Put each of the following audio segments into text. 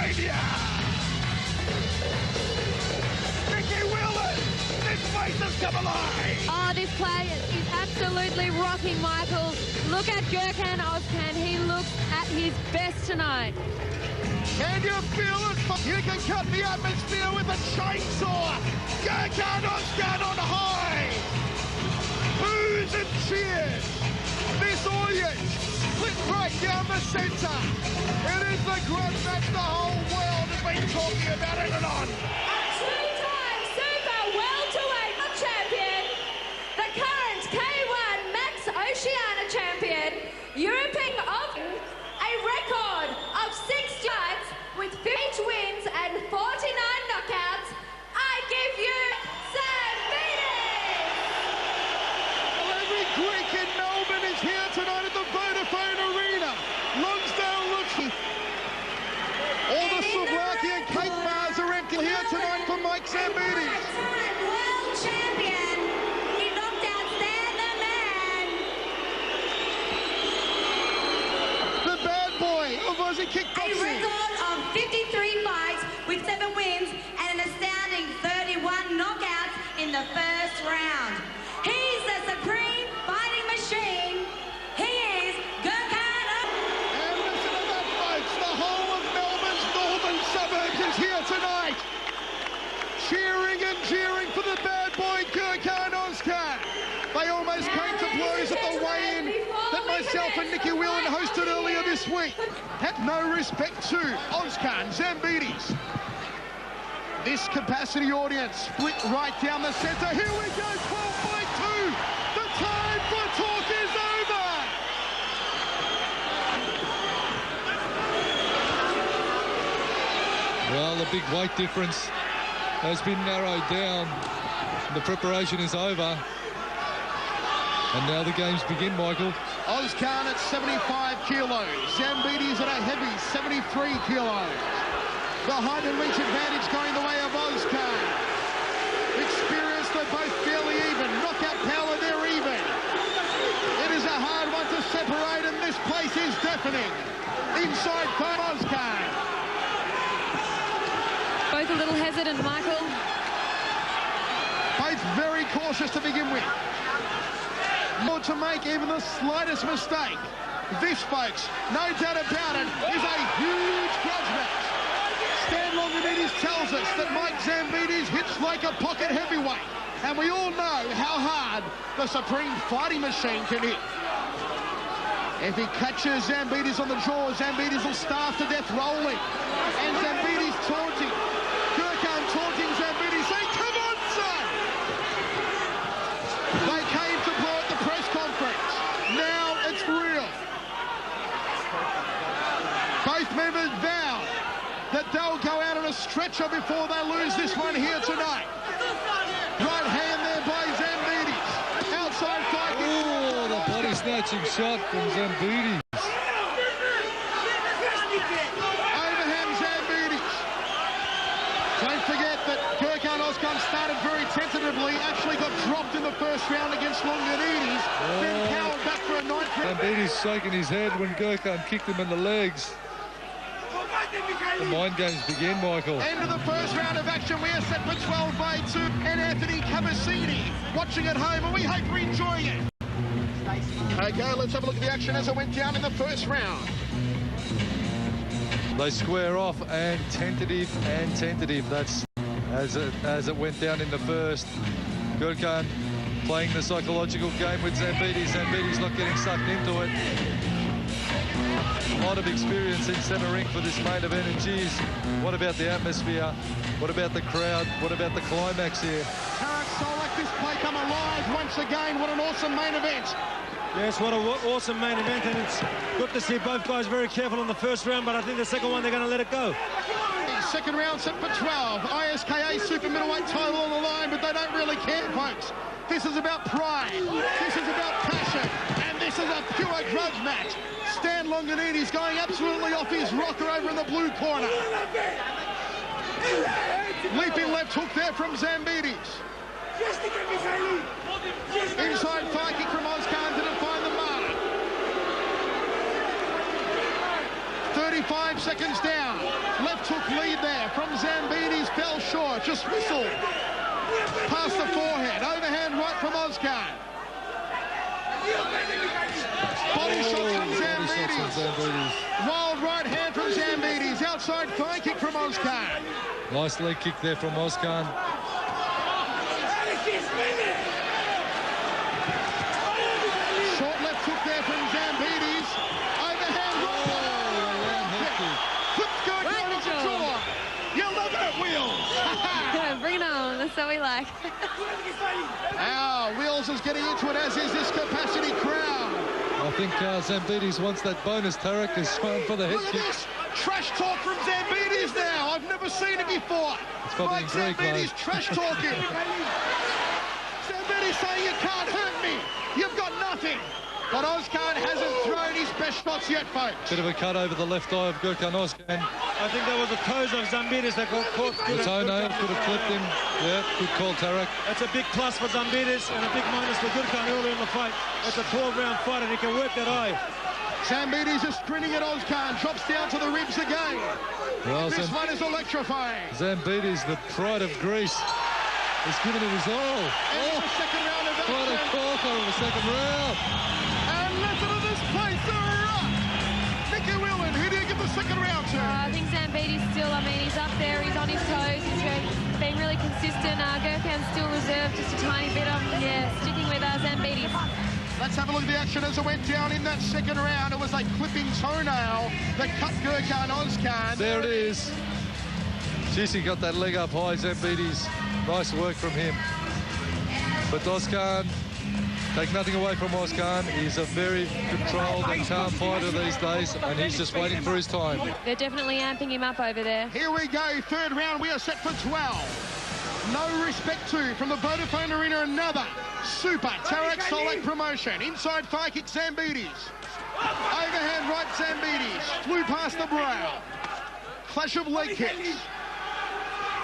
Mania! Nicky Willis, this place has come alive! Oh, this play is absolutely rocking, Michael. Look at Gurkan Ozkan. He looks at his best tonight. Can you feel it? You can cut the atmosphere with a chainsaw. Gurkan Ozkan on high. Boos and cheers. This audience split right down the centre. It is the grand match the whole world has been talking about it and on. A two-time super welterweight champion, the current K-1 Max Oceania champion, European of a record of 6 fights with 50 wins and 49 knockouts. I give you Zambidis! Well, every Greek in Melbourne is here tonight at the Vodafone Arena. Lonsdale looking. All the Slovakian cake bars are empty here tonight for Майк Замбидис. World champion, he knocked out Stan the Man. The bad boy of Aussie A kickboxing. record of 53 fights with 7 wins and an astounding 31 knockouts in the first round. He's the supreme fighting machine. He is Gurkan. And listen to that, folks. The whole of Melbourne's northern suburbs is here tonight. Cheering and jeering for the bad boy, Gurkan Ozkan. They almost came to blows at the weigh-in that myself and Nicky Whelan hosted earlier this week. Had no respect to Ozkan Zambidis. This capacity audience split right down the centre. Here we go, 12 by 2. The time for talk is over. Well, the big weight difference has been narrowed down. The preparation is over. And now the games begin, Michael. Ozkan at 75 kilos. Zambidis at a heavy 73 kilos. The height and reach advantage going the way of Ozkan. Experience, they're both fairly even. Knockout power, they're even. It is a hard one to separate, and this place is deafening. Inside from Ozkan. Both a little hesitant, Michael. Both very cautious to begin with. More to make even the slightest mistake. This, folks, no doubt about it, is a huge grudge match. Stan Longinidis tells us that Майк Замбидис hits like a pocket heavyweight. And we all know how hard the supreme fighting machine can hit. If he catches Zambidis on the jaw, Zambidis will starve to death rolling. And Zambidis taunting. Gurkan taunting Zambidis, saying, come on, son! They came to blow at the press conference. Now it's real. Both members vow that they'll go out on a stretcher before they lose this one here tonight. Right hand there by Zambidis. Outside fight. Oh, the body snatching shot from Zambidis. Overhand Zambidis. Don't forget that Gurkan Ozkan started very tentatively, actually got dropped in the first round against Longinidis, then powered back for a ninth round. Zambidis shaking his head when Gurkan kicked him in the legs. The mind games begin, Michael. End of the first round of action. We are set for 12 by 2. And Anthony Cavassini watching at home, and we hope you're enjoying it. Okay, let's have a look at the action as it went down in the first round. They square off and tentative. That's as it went down in the first. Gurkan playing the psychological game with Zambidis. Zambidis not getting sucked into it. A lot of experience in centre ring for this main event, and geez, what about the atmosphere? What about the crowd? What about the climax here? Tarek Solak, this play come alive once again. What an awesome main event. Yes, what an awesome main event, and it's good to see both guys very careful in the first round, but I think the second one they're going to let it go. Second round set for 12. ISKA super middleweight title on the line, but they don't really care, folks. This is about pride. This is about passion. And this is a pure grudge match. Stan Longinidis going absolutely off his rocker over in the blue corner. Leaping left hook there from Zambidis. Inside fire kick from Ozkan to define the mark. 30 45 seconds down. Left hook lead there from Zambidis, fell short, just whistled. Past the forehead, overhand right from Ozkan. Body shots from Zambidis. Wild right hand from Zambidis. Outside thigh kick from Ozkan. Nice leg kick there from Ozkan. Short left hook there from Zambidis. Overhand right. Flips Gurkan off the jaw. You're loving it, Wheels. Bring it on. That's what we like. Wheels is getting into it, as is this capacity crowd. I think Zambidis wants that bonus. Tarek is trying for the head Look at kick. this. Trash talk from Zambidis now. I've never seen it before. It's probably Mike in Greek, Zambidis mate. trash talking. Zambidis saying you can't hurt me. You've got nothing. But Ozkan hasn't thrown his best shots yet, folks. Bit of a cut over the left eye of Gurkan Ozkan. I think that was the toes of Zambidis that got caught. The toenail could have clipped him. Yeah, good call, Tarek. That's a big plus for Zambidis and a big minus for Gurkan early in the fight. It's a 12-round fight and he can work that eye. Zambidis is sprinting at Ozkan. Drops down to the ribs again. Well, This one is electrifying. Zambidis, the pride of Greece, has given it his all. And the second round of What a action. corker of the second round. And listen to this place, the rock. Nicky Whelan, who do you give the second round to? I think Zambidis still, I mean, he's up there, he's on his toes, he's been really consistent. Gurkan's still reserved just a tiny bit. Sticking with Zambidis. Let's have a look at the action as it went down in that second round. It was a clipping toenail that cut Gurkan Ozkan. There it is. Jeez, he got that leg up high, Zambidis. Nice work from him. But Ozkan, take nothing away from Ozkan. He's a very controlled and calm fighter these days, and he's just waiting for his time. They're definitely amping him up over there. Here we go, third round. We are set for 12. No respect to from the Vodafone Arena, another super Tarek Solek promotion. Inside thigh kick, Zambidis. Overhand right, Zambidis. Flew past the brow. Clash of leg kicks.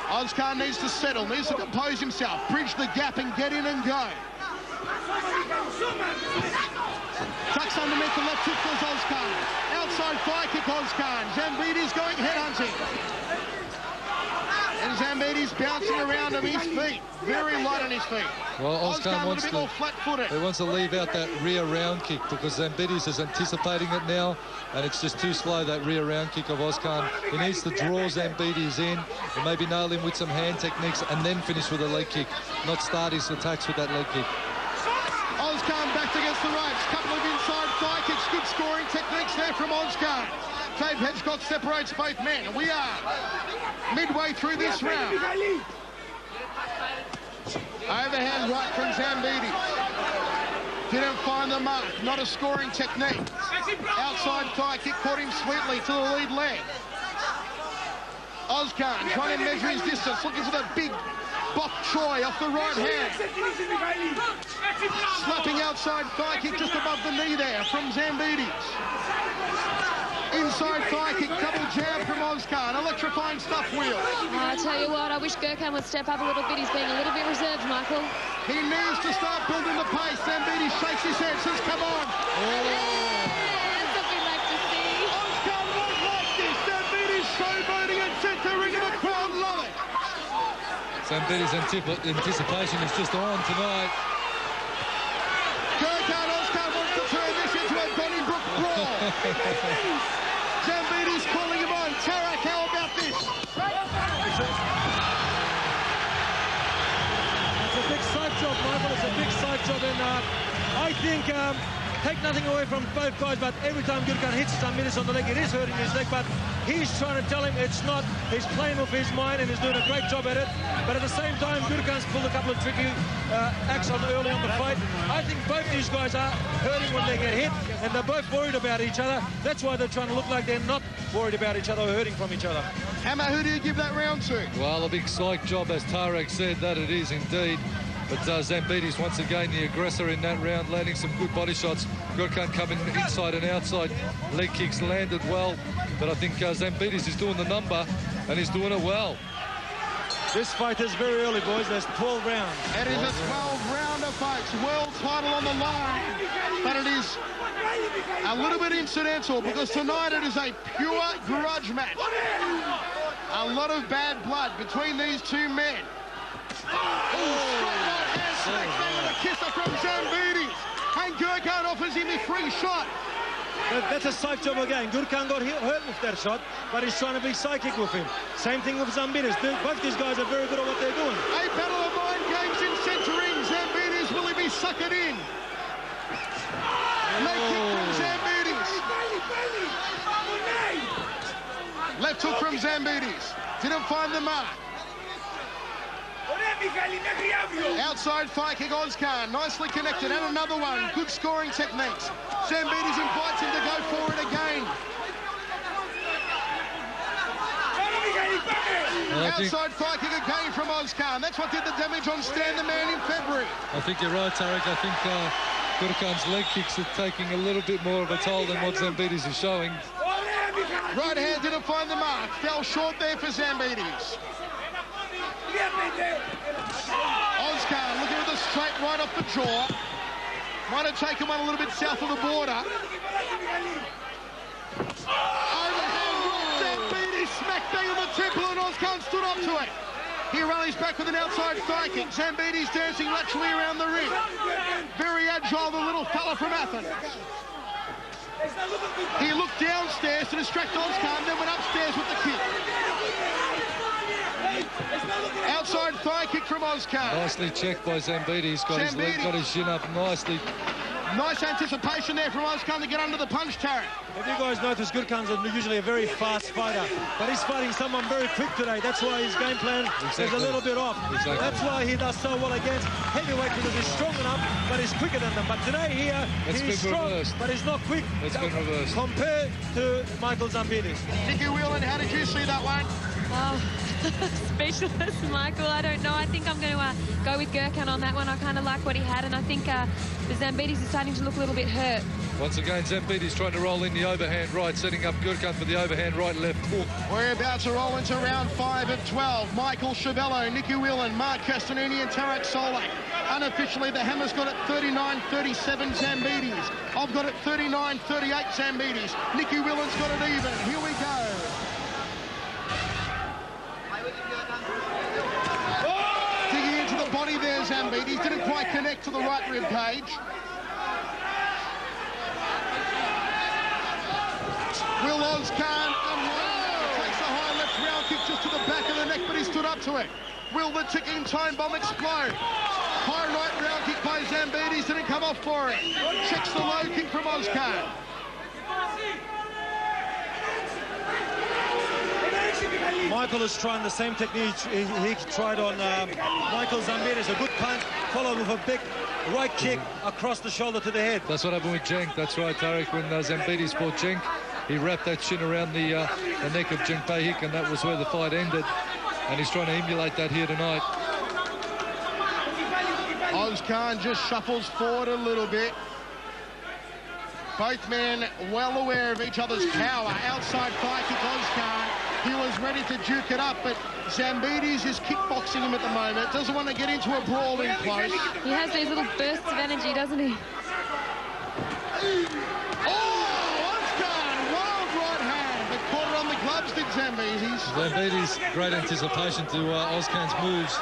Ozkan needs to settle, needs to compose himself, bridge the gap and get in and go. Tucks underneath the left hook for Ozkan. Outside thigh kick, Ozkan. Zambidis going headhunting. And Zambidis bouncing around on his feet. Very light on his feet. Well, Ozkan a little bit more flat-footed. He wants to leave out that rear round kick because Zambidis is anticipating it now, and it's just too slow, that rear round kick of Ozkan. He needs to draw Zambidis in and maybe nail him with some hand techniques and then finish with a leg kick, not start his attacks with that leg kick. Ozkan backed against the ropes. Couple of inside thigh kicks. Good scoring techniques there from Ozkan. Dave Hedgecott separates both men. We are midway through this round. Overhand right from Zambidis. Didn't find the mark. Not a scoring technique. Outside thigh kick caught him sweetly to the lead leg. Ozkan trying to measure his distance, looking for that big bok choy off the right hand. Slapping outside thigh kick just above the knee there from Zambidis. Inside thigh kick, double jab from Ozkan. Electrifying stuff, Wheel. I tell you what, I wish Gurkan would step up a little bit. He's being a little bit reserved, Michael. He needs to start building the pace. Zambidis shakes his head, says, come on. That's what we like to see. Ozkan won't like this. Zambidis showboating and centering, and the crowd love it. Zambidis' anticipation is just on tonight. Gurkan Ozkan wants to turn this into a Donnybrook brawl. Zambidis calling him on. Tarek, how about this? It's a big side job, Michael. It's a big side job, and I think take nothing away from both guys, but every time Gurkan hits Zambidis on the leg, it is hurting his leg, but he's trying to tell him it's not. He's playing with his mind and he's doing a great job at it. But at the same time, Gurkan's pulled a couple of tricky acts on early on the fight. I think both these guys are hurting when they get hit, and they're both worried about each other. That's why they're trying to look like they're not worried about each other or hurting from each other. Hammer, who do you give that round to? Well, a big psych job, as Tarek said, that it is indeed. But Zambidis, once again, the aggressor in that round, landing some good body shots. Gurkan coming inside and outside. Leg kicks landed well. But I think Zambidis is doing the number, and he's doing it well. This fight is very early, boys. There's 12 rounds. It is a 12-rounder, folks. World title on the line. But it is a little bit incidental because tonight it is a pure grudge match. A lot of bad blood between these two men. Straight right hand smack bang with a kisser from Zambidis. And Gurkan offers him a free shot. That's a psych job again. Gurkan got hurt with that shot, but he's trying to be psychic with him. Same thing with Zambidis. Both these guys are very good at what they're doing. A battle of mind games in centering. Zambidis, will he be suckered in? Leg kick from Zambidis. Left hook from Zambidis. Didn't find the mark. Outside thigh kick, Ozkan. Nicely connected. And another one. Good scoring techniques. Zambidis invites him to go for it again. Outside thigh kick again from Ozkan. That's what did the damage on Stan the Man in February. I think you're right, Tarek. I think Gurkan's leg kicks are taking a little bit more of a toll than what Zambidis is showing. Right hand didn't find the mark. Fell short there for Zambidis. Ozkan looking at the straight right off the jaw. Might have taken one a little bit south of the border. Overhand right, Zambidis smack bang on the temple and Ozkan stood up to it. He rallies back with an outside thigh kick. Zambidis dancing laterally around the ring. Very agile, the little fella from Athens. He looked downstairs to distract Ozkan, then went upstairs with the kick. Outside thigh kick from Ozkan. Nicely checked by Zambidis. Got his leg, got his shin up nicely. Nice anticipation there from Ozkan to get under the punch turret. If you guys notice, Gurkan's usually a very fast fighter, but he's fighting someone very quick today. That's why his game plan is a little bit off. Exactly. That's why he does so well against heavyweight, because he's strong enough, but he's quicker than them. But today here, he's strong, but he's not quick. It's been reversed. Compared to Michael Zambidis. Nicky Whelan, how did you see that one? Oh, speechless, Michael. I don't know. I think I'm going to go with Gurkan on that one. I kind of like what he had, and I think the Zambidis is starting to look a little bit hurt. Once again, Zambidis trying to roll in the overhand right, setting up Gurkan for the overhand right left hook. We're about to roll into round 5 of 12. Michael Chavello, Nicky Whelan, Mark Castanini and Tarek Solak. Unofficially, the Hammer's got it 39-37 Zambidis. I've got it 39-38 Zambidis. Nicky Whelan's got it even. Here we go. Digging into the body there, Zambidis. Didn't quite connect to the right rib cage. Will Ozkan takes a high left round kick just to the back of the neck, but he stood up to it. Will the ticking time bomb explode? High right round kick by Zambidis, didn't come off for it. Checks the low kick from Ozkan. Michael is trying the same technique he tried on Michael Zambides. A good punch, followed with a big right kick across the shoulder to the head. That's what happened with Cenk. That's right, Tarek. When Zambidis fought Cenk, he wrapped that shin around the neck of Cenk Pahik, and that was where the fight ended. And he's trying to emulate that here tonight. Ozkan just shuffles forward a little bit. Both men well aware of each other's power. Outside thigh kick, Ozkan. He was ready to duke it up, but Zambidis is kickboxing him at the moment. Doesn't want to get into a brawl in close. He has these little bursts of energy, doesn't he? Oh, Ozkan, wild right hand, but caught it on the gloves, did Zambidis. Zambidis, great anticipation to Ozkan's moves.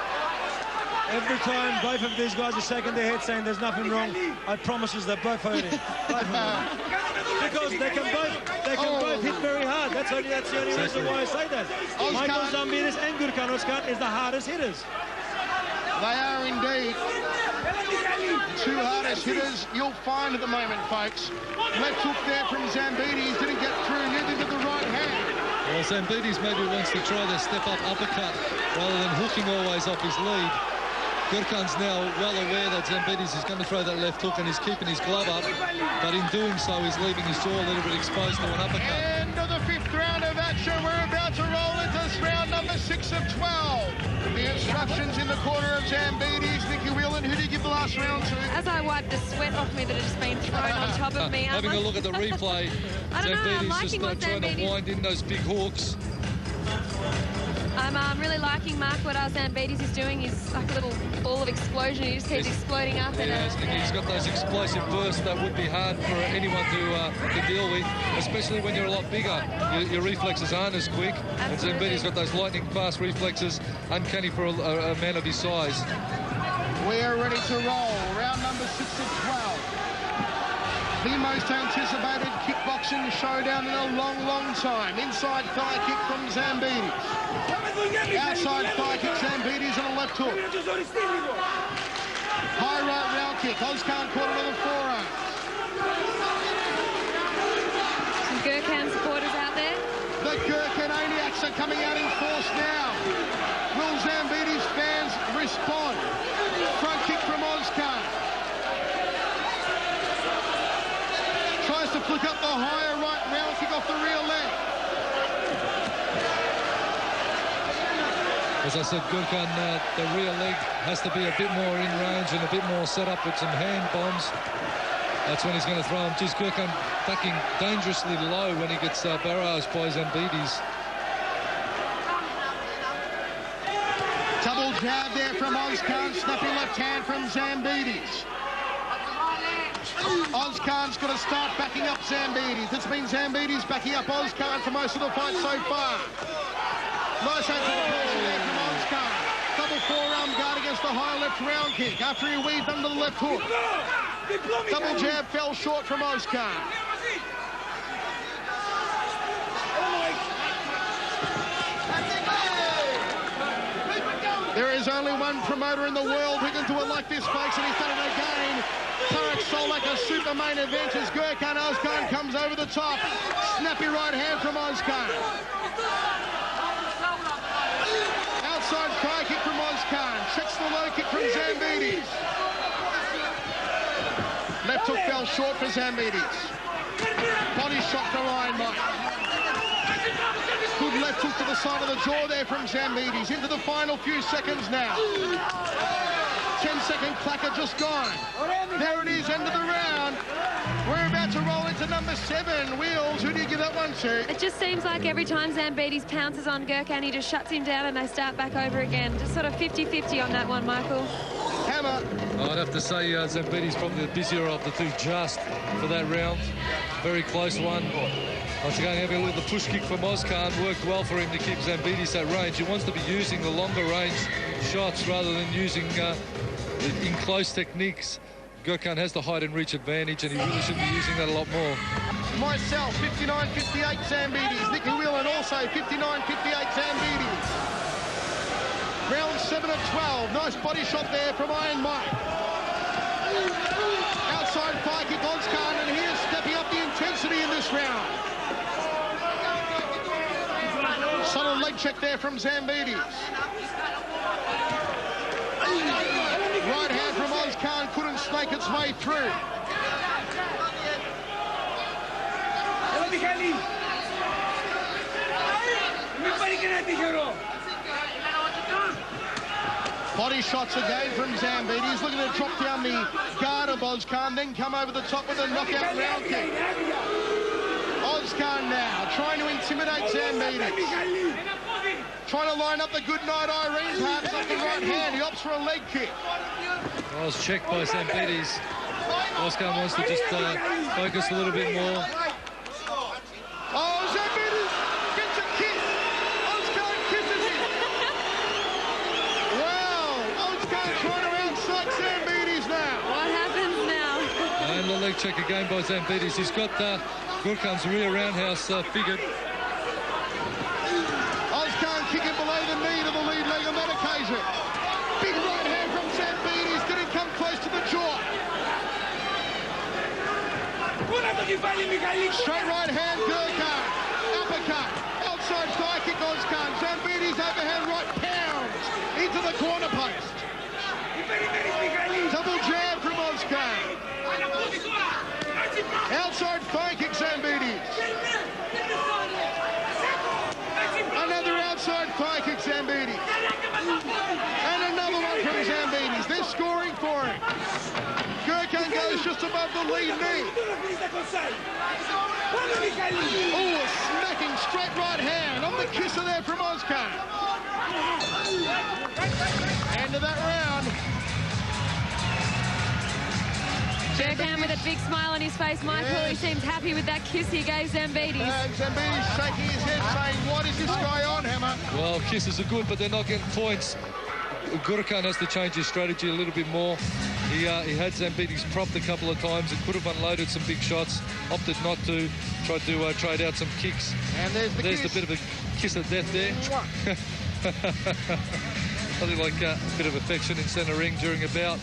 Every time both of these guys are shaking their head saying there's nothing wrong, I promise you they're both hurting. Both of them. Because they can both hit very hard. That's the only reason why I say that. Ozkan. Michael Zambidis and Gurkan Ozkan is the hardest hitters. They are indeed. Two hardest hitters you'll find at the moment, folks. Left hook there from Zambidis, didn't get through, neither did the right hand. Well, Zambidis maybe wants to try the step-up uppercut rather than hooking always off his lead. Gurkan's now well aware that Zambidis is going to throw that left hook and he's keeping his glove up, but in doing so he's leaving his jaw a little bit exposed to an uppercut. End of the 5th round of action. We're about to roll into round number 6 of 12. The instructions in the corner of Zambidis. Nicky Whelan, who did you give the last round to? As I wipe the sweat off me that has been thrown on top of me. Having a look at the replay, I don't know, I'm Zambidis liking just what trying to Zambidis... wind in those big hooks. I'm really liking Mark what Zambidis is doing. He's like a little ball of explosion. He just keeps exploding up. He's got those explosive bursts that would be hard for anyone to deal with, especially when you're a lot bigger. Your reflexes aren't as quick. Absolutely. And Zambidis got those lightning fast reflexes, uncanny for a man of his size. We are ready to roll. Round number 6 of 12. The most anticipated kickboxing showdown in a long, long time. Inside thigh kick from Zambidis. Outside thigh kick, Zambidis on a left hook. High right round kick. Ozkan caught it on the forearm. Some Gurkan supporters out there. The Gurkananiacs are coming out in force now. Will Zambidis fans respond? Front kick from Ozkan. Tries to flick up the higher right round kick off the rear leg. As I said, Gurkan, the rear leg has to be a bit more in range and a bit more set up with some hand bombs. That's when he's going to throw him. Geez, Gurkan ducking dangerously low when he gets barraged by Zambidis. Double jab there from Ozkan, snappy left hand from Zambidis. Ozkan's got to start backing up Zambidis. It's been Zambidis backing up Ozkan for most of the fight so far. Nice hand to the person there from Ozkan. Double forearm guard against the high left round kick after he weaved under the left hook. Double jab fell short from Ozkan. There is only one promoter in the world who can do it like this, folks, and he's done it again. Tarek sold like a super main event as Gurkan Ozkan comes over the top. Snappy right hand from Ozkan. Outside thigh kick from Ozkan. Checks the low kick from Zambidis. Left hook fell short for Zambidis. Body shot from Mike. Good left hook to the side of the jaw there from Zambidis. Into the final few seconds now. 10-second clacker just gone. There it is, end of the round. We're about to roll into number 7. Wheels, who do you give that one to? It just seems like every time Zambidis pounces on Gurkan, he just shuts him down and they start back over again. Just sort of 50-50 on that one, Michael. Hammer. I'd have to say Zambidis probably the busier of the two just for that round. Very close one. Once again, having a look at the push kick from Ozkan, worked well for him to keep Zambidis at range. He wants to be using the longer range shots rather than using in close techniques. Gurkan has the height and reach advantage, and he really should be using that a lot more. Myself, 59-58 Zambidis. Nicky Whelan also 59-58 Zambidis. Round 7 of 12. Nice body shot there from Iron Mike. Outside thigh kick Ozkan, and here's stepping up the intensity in this round. Solid leg check there from Zambidis. Right hand from Ozkan couldn't snake its way through. Body shots again from Zambidis, looking to drop down the guard of Ozkan, then come over the top with a knockout round kick. Ozkan now trying to intimidate Zambidis. Trying to line up the good night Irene, perhaps off the right hand. He opts for a leg kick. Well, it's checked by Zambidis. Ozkan wants to just focus a little bit more. Oh, Zambidis gets a kiss. Ozkan kisses him. Wow, Ozkan trying to outside Zambidis now. What happens now? And the leg check again by Zambidis. He's got Gurkan's rear roundhouse figured. Ozkan kicking below the knee to the lead leg on that occasion. Big right hand from Zambidis. Didn't come close to the jaw. Straight right hand, Gurkan. Uppercut. Outside thigh kick, Ozkan. Zambidis overhand right pounds into the corner post. Double jab from Ozkan. Outside thigh kick, Zambidis. Another outside thigh kick, Zambidis. And another one from Zambidis. They're scoring for him. Gurkan goes just above the lead knee. Oh, a smacking straight right hand on the kisser there from Ozkan. End of that round. Gurkan with a big smile on his face. Michael, he seems happy with that kiss he gave Zambidis. Zambidis shaking his head saying, what is this guy on, Hammer? Well, kisses are good, but they're not getting points. Gurkan has to change his strategy a little bit more. He had Zambidis propped a couple of times. He could have unloaded some big shots, opted not to, tried to trade out some kicks. And there's the kiss. A bit of a kiss of death there. Something like a bit of affection in centre ring during a bout.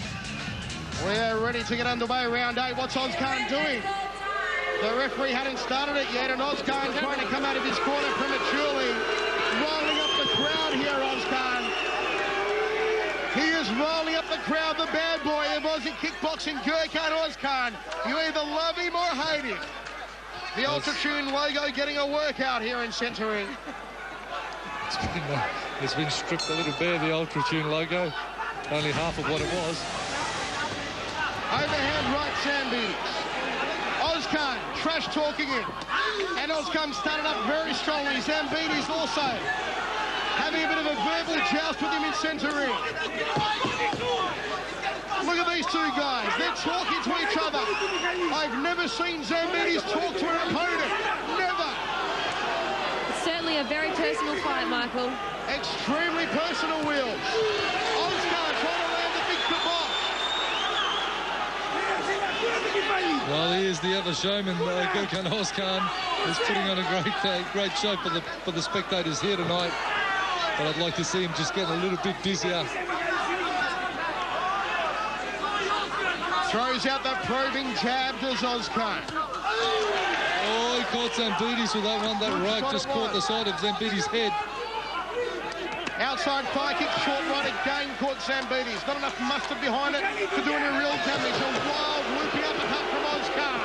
We're ready to get underway, round 8. What's Ozkan doing? The referee hadn't started it yet, and Ozkan trying to come out of his corner prematurely. Rolling up the crowd here, Ozkan. He is rolling up the crowd, the bad boy of Aussie kickboxing, Gurkan Ozkan. You either love him or hate him. The Ultra-Tune logo getting a workout here in centre ring. It's been stripped a little bare, the Ultra-Tune logo. Only half of what it was. Overhand right Zambidis. Ozkan trash talking him. And Ozkan started up very strongly. Zambidis also having a bit of a verbal joust with him in centre ring. Look at these two guys. They're talking to each other. I've never seen Zambidis talk to an opponent. Never. It's certainly a very personal fight, Michael. Extremely personal, Wheels. Ozkan trying to land the big kickbox. Well, he is the other showman. Gurkan Ozkan is putting on a great show for the spectators here tonight. But I'd like to see him just getting a little bit busier. Throws out that probing jab, does Ozkan. Oh, he caught Zambidis with that one. That right just caught the side of Zambidis' head. Outside thigh kick, short right again, caught Zambidis. Not enough mustard behind it to do any real damage. A wild looping uppercut from Ozkan.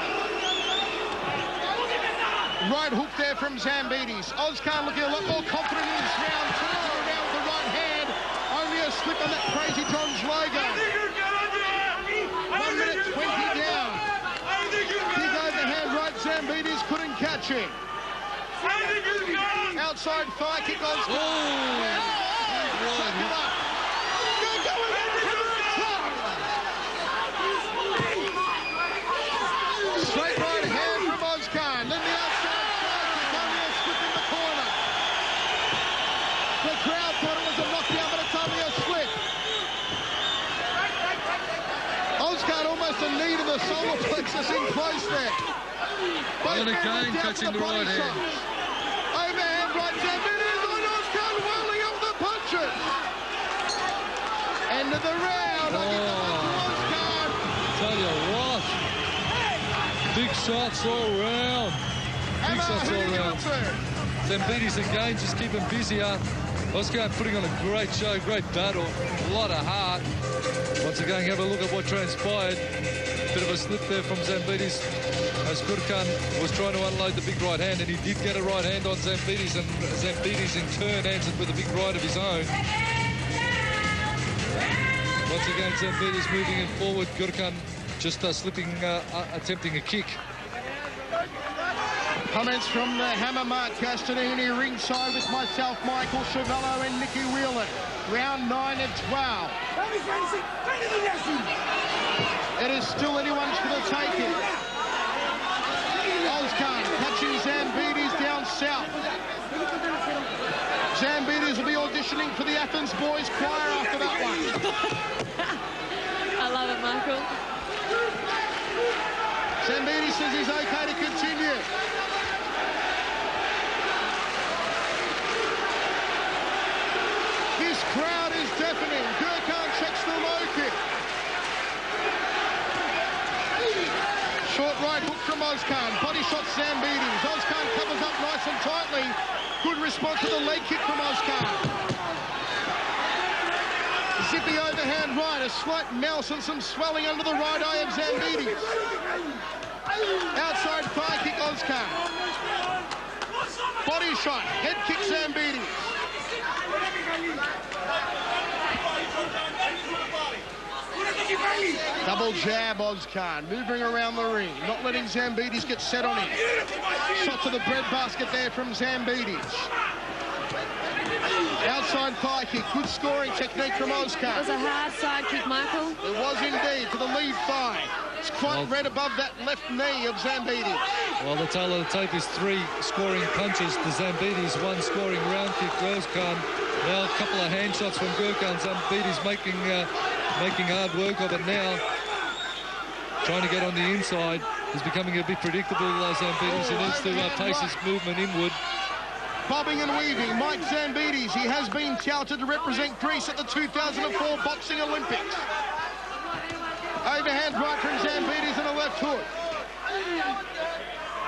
Right hook there from Zambidis. Ozkan looking a lot more confident in this round. Turns around with the right hand. Only a slip on that Crazy John's logo. 1 minute 20 down. Big overhand right, Zambidis couldn't catch him. Outside thigh kick, Ozkan. Straight right hand from Ozkan. Then the outside thigh kick, only a slip in the corner. The crowd thought it was a knockdown, but it's only a slip. Ozkan almost a knee to the solar plexus in close there. And again catching the right hand. Overhand right, Zambidis on Ozkan, rolling up the punches. End of the round. Ozkan. Tell you what. Big shots all round. Big shots all round. Zambidis again just keeping busier. Ozkan putting on a great show, great battle, a lot of heart. Once again, have a look at what transpired. Bit of a slip there from Zambidis as Gurkan was trying to unload the big right hand, and he did get a right hand on Zambidis, and Zambidis in turn answered with a big right of his own. Once again, Zambidis moving in forward. Gurkan just slipping, attempting a kick. Comments from the Hammer Mark Castanini ringside with myself, Michael Chavello and Nicky Whelan. Round 9 and 12. It is still anyone's for the taking. Ozkan catching Zambidis down south. Zambidis will be auditioning for the Athens Boys Choir after that one. I love it, Michael. Zambidis says he's okay to continue. This crowd is deafening. Gurkan checks the low kick. Short right hook from Ozkan. Body shot Zambidis. Ozkan covers up nice and tightly. Good response to the leg kick from Ozkan. Zippy overhand right. A slight mouse and some swelling under the right eye of Zambidis. Outside thigh kick Ozkan. Body shot. Head kick Zambidis. Double jab Ozkan, moving around the ring, not letting Zambidis get set on him. Shot to the breadbasket there from Zambidis. Outside thigh kick, good scoring technique from Ozkan. It was a hard side kick, Michael. It was indeed, to the lead thigh. It's quite red above that left knee of Zambidis. Well, the tale of the tape is 3 scoring punches to Zambidis, 1 scoring round kick to Ozkan. Now a couple of hand shots from Gurkan. Zambidis making hard work of it now. Trying to get on the inside. He's becoming a bit predictable, Zambidis. He needs to pace his movement inward. Bobbing and weaving, Майк Замбидис. He has been touted to represent Greece at the 2004 Boxing Olympics. Overhand right from Zambidis and a left hook.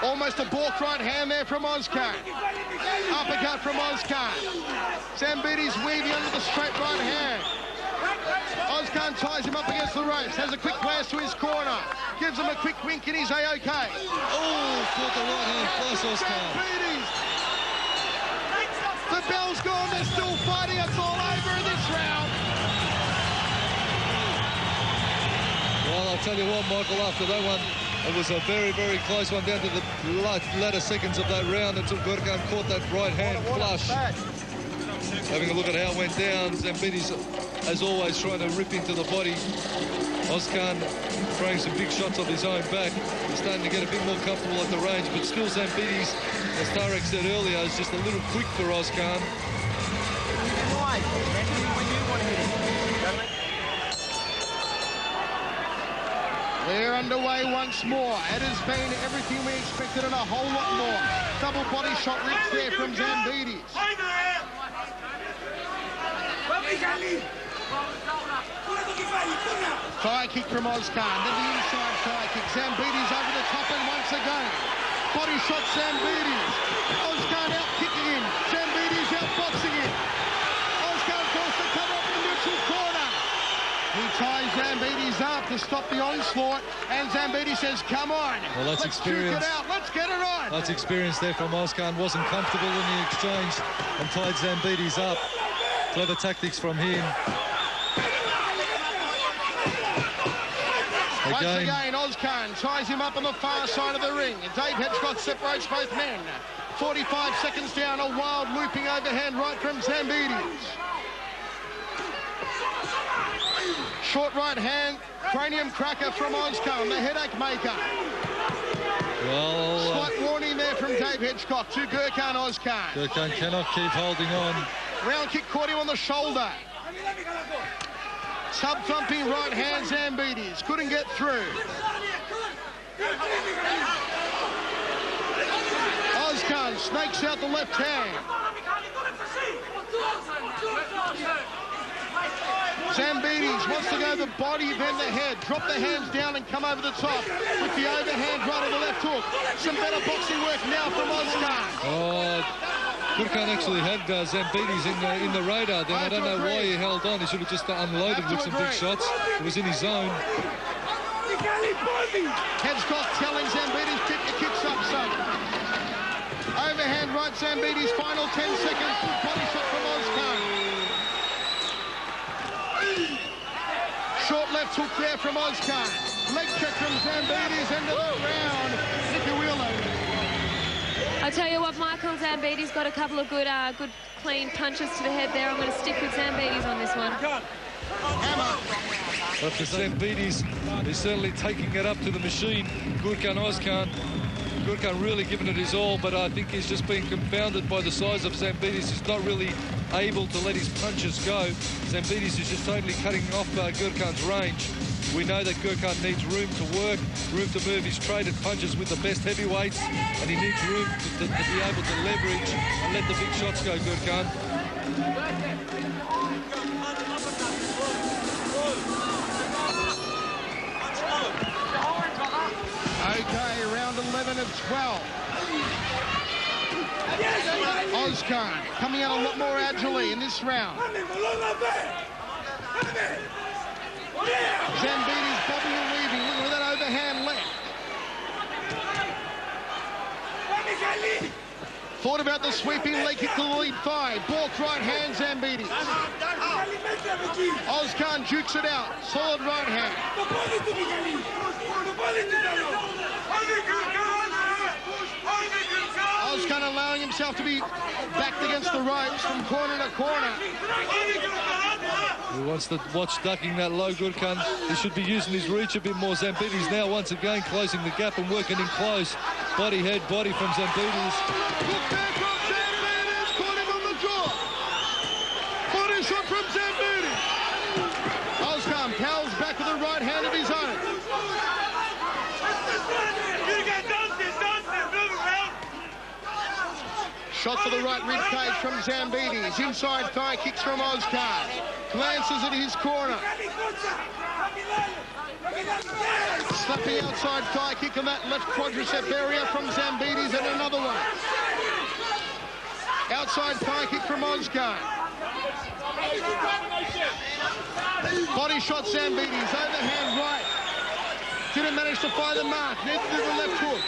Almost a balk right hand there from Ozkan. Uppercut from Ozkan. Zambidis weaving under the straight right hand. Ozkan ties him up against the ropes, has a quick glance to his corner, gives him a quick wink and he's A-OK. Oh, caught the right hand flush, Ozkan. Zambidis. The bell's gone, they're still fighting, it's all over in this round. Well, I'll tell you what, Michael, after that one, it was a very, very close one down to the latter seconds of that round until Gurkan caught that right hand flush. Having a look at how it went down, Zambidis, as always, trying to rip into the body. Ozkan throwing some big shots off his own back. He's starting to get a bit more comfortable at the range, but still Zambidis, as Tarek said earlier, is just a little quick for Ozkan. We're underway once more. It has been everything we expected and a whole lot more. Double body shot rips there from Zambidis. Thigh kick from Ozkan, then the inside thigh kick. Zambidis over the top and once again. Body shot Zambidis. Ozkan out kicking him. Zambidis out boxing him. Ozkan forced to cover up the neutral corner. He ties Zambidis up to stop the onslaught, and Zambidis says, come on, well, that's let's experience. duke it out, let's get it on. That's experience there from Ozkan. Wasn't comfortable in the exchange and tied Zambidis up. Clever tactics from him. Once again, Ozkan ties him up on the far side of the ring. Dave Hedgecott separates both men. 45 seconds down, a wild looping overhand right from Zambidis. Short right hand, cranium cracker from Ozkan, the headache maker. Well, slight warning there from Dave Hedgecott to Gurkan Ozkan. Gurkan cannot keep holding on. Round kick caught him on the shoulder. Sub-thumping right hand Zambidis. Couldn't get through. Ozkan snakes out the left hand. Zambidis wants to go the body, then the head. Drop the hands down and come over the top with the overhand right on the left hook. Some better boxing work now from Ozkan. Oh, Gurkan actually had Zambidis in the radar then. I don't know why he held on. He should have just unloaded with some big shots. It was in his zone. Hedgecott telling Zambidis, keep your kicks up, son. Overhand right Zambidis, final 10 seconds. Good body shot from Ozkan. Short left hook there from Ozkan. Leg check from Zambidis, end of the round. Nicky Wheeler. I'll tell you what, Michael, Zambidis got a couple of good clean punches to the head there. I'm going to stick with Zambidis on this one. But for Zambidis, he's certainly taking it up to the machine. Gurkan Ozkan. Gurkan really giving it his all, but I think he's just being confounded by the size of Zambidis. He's not really able to let his punches go. Zambidis is just totally cutting off Gurkan's range. We know that Gurkan needs room to work, room to move. He's traded punches with the best heavyweights, and he needs room to be able to leverage and let the big shots go, Gurkan. Okay, round 11 of 12. Ozkan coming out a lot more agilely in this round. Zambidis bobbing and weaving, looking for that overhand left. Thought about the sweeping leg kick to the lead thigh. Balk right hand Zambidis. Ozkan jukes it out. Solid right hand. Ozkan allowing himself to be backed against the ropes from corner to corner. He wants to watch ducking that low, Gurkan. He should be using his reach a bit more. Zambidis now once again closing the gap and working in close. Body, head, body from Zambidis. Look there from Zambidis, caught him on the jaw. Body shot from Zambidis. Ozkan powers back with a right hand of his own. Shot to the right rib cage from Zambidis. Inside thigh kicks from Ozkan. Glances at his corner. Slapping outside thigh kick on that left quadricep area from Zambidis and another one. Outside thigh kick from Ozkan. Body shot Zambidis. Overhand right. Didn't manage to find the mark. Neither did the left hook.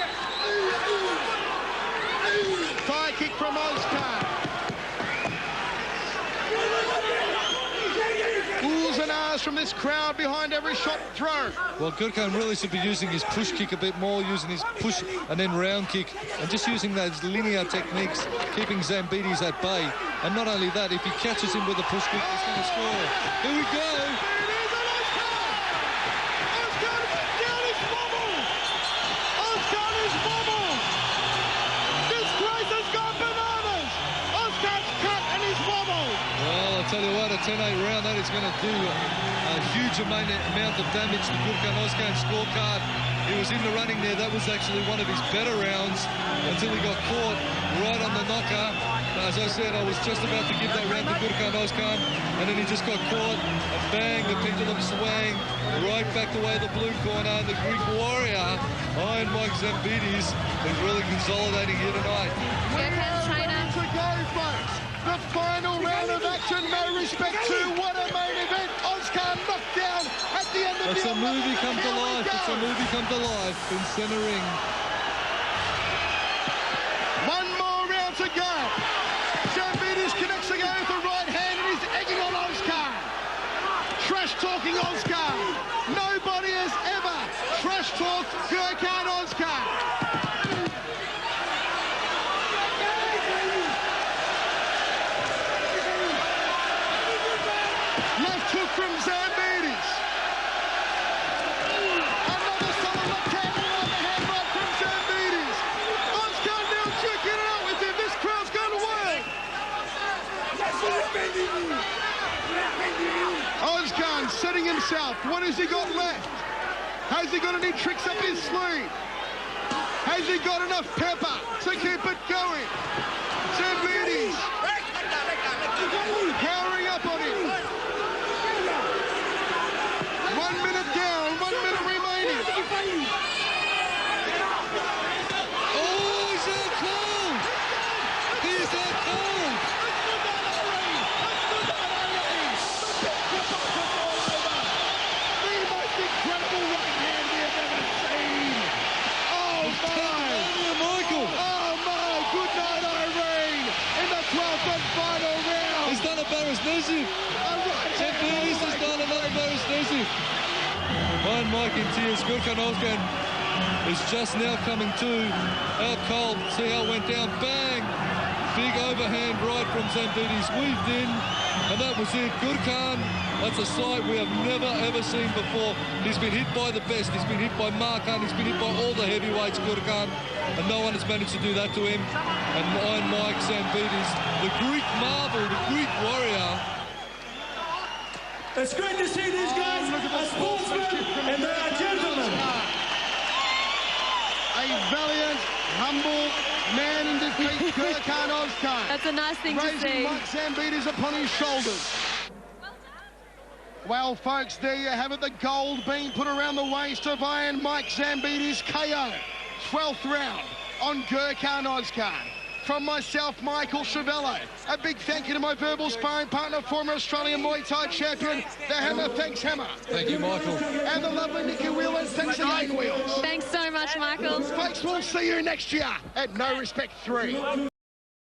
Thigh kick from Ozkan. Oohs and ahs from this crowd behind every shot thrown. Well, Gurkan really should be using his push kick a bit more, using his push and then round kick, and just using those linear techniques, keeping Zambidis at bay. And not only that, if he catches him with a push kick, he's going to score. Here we go. Tell you what, a 10-8 round, that is going to do a huge amount of damage to Gurkan Ozkan's scorecard. He was in the running there. That was actually one of his better rounds until he got caught right on the knocker. As I said, I was just about to give that round to Gurkan Ozkan, and then he just got caught, and bang, the pendulum swang right back the way of the blue corner. The Greek warrior, Майк Замбидис, is really consolidating here tonight. Gurkan's trainer. To go, folks. The final round of action, no respect to what a main event. Ozkan knocked down at the end of It's the a movie come to life. It's a movie come to life in center ring. One more round to go. Zambidis connects again with the right hand and he's egging on Ozkan. Trash talking Ozkan. Nobody has ever trash talked Gurkan Ozkan. Left hook from Zambidis. Another solid left hand and overhand right from Zambidis. Ozkan now checking it out with him. This crowd's going to work. Ozkan setting himself. What has he got left? Has he got any tricks up his sleeve? Has he got enough pepper to keep it going? Zambidis powering up on him. 1 minute down, 1 minute remaining. Oh, he's out cold! He's out cold! The most incredible right hand we have ever seen. Oh my! Michael! Oh my! Good night, Irene! In the 12th and final round. He's done a Barris Nuzzi. Zambidis has done another Barris Nuzzi. Behind Mike in tears, Gurkan Ozkan is just now coming to. Out cold, see how it went down, bang! Big overhand right from Zambidis, weaved in, and that was it. Gurkan, that's a sight we have never ever seen before. He's been hit by the best, he's been hit by Markan, he's been hit by all the heavyweights, Gurkan, and no one has managed to do that to him. And behind Майк Замбидис, the Greek marvel, the Greek warrior. It's great to see these guys as sportsmen and they are gentlemen. A valiant, humble man in defeat, Gurkan Ozkan. That's a nice thing to Raising see. Майк Замбидис upon his shoulders. Well, folks, there you have it. The gold being put around the waist of Майк Замбидis KO. 12th round on Gurkan Ozkan. From myself, Michael Chavello, a big thank you to my verbal sparring partner, former Australian Muay Thai champion, the Hammer. Thanks, Hammer. Thank you, Michael. And the lovely Nikki Wheeler. Thanks again, Wheels. Thanks so much, Michael. Folks, we'll see you next year at No Respect 3.